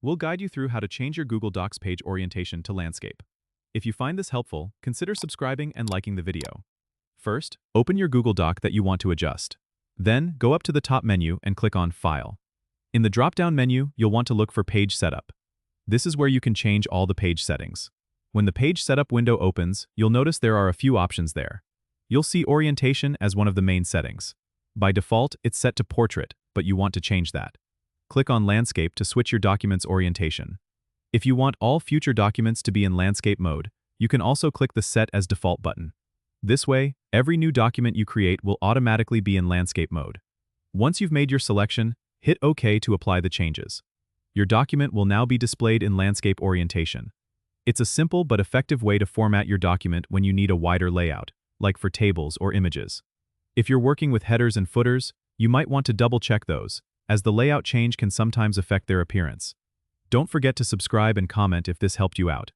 we'll guide you through how to change your Google Docs page orientation to landscape. If you find this helpful, consider subscribing and liking the video. First, open your Google Doc that you want to adjust. Then, go up to the top menu and click on File. In the drop-down menu, you'll want to look for Page Setup. This is where you can change all the page settings. When the Page Setup window opens, you'll notice there are a few options there. You'll see Orientation as one of the main settings. By default, it's set to Portrait, but you want to change that. Click on Landscape to switch your document's orientation. If you want all future documents to be in landscape mode, you can also click the Set as Default button. This way, every new document you create will automatically be in landscape mode. Once you've made your selection, hit OK to apply the changes. Your document will now be displayed in landscape orientation. It's a simple but effective way to format your document when you need a wider layout, like for tables or images. If you're working with headers and footers, you might want to double-check those, as the layout change can sometimes affect their appearance. Don't forget to subscribe and comment if this helped you out.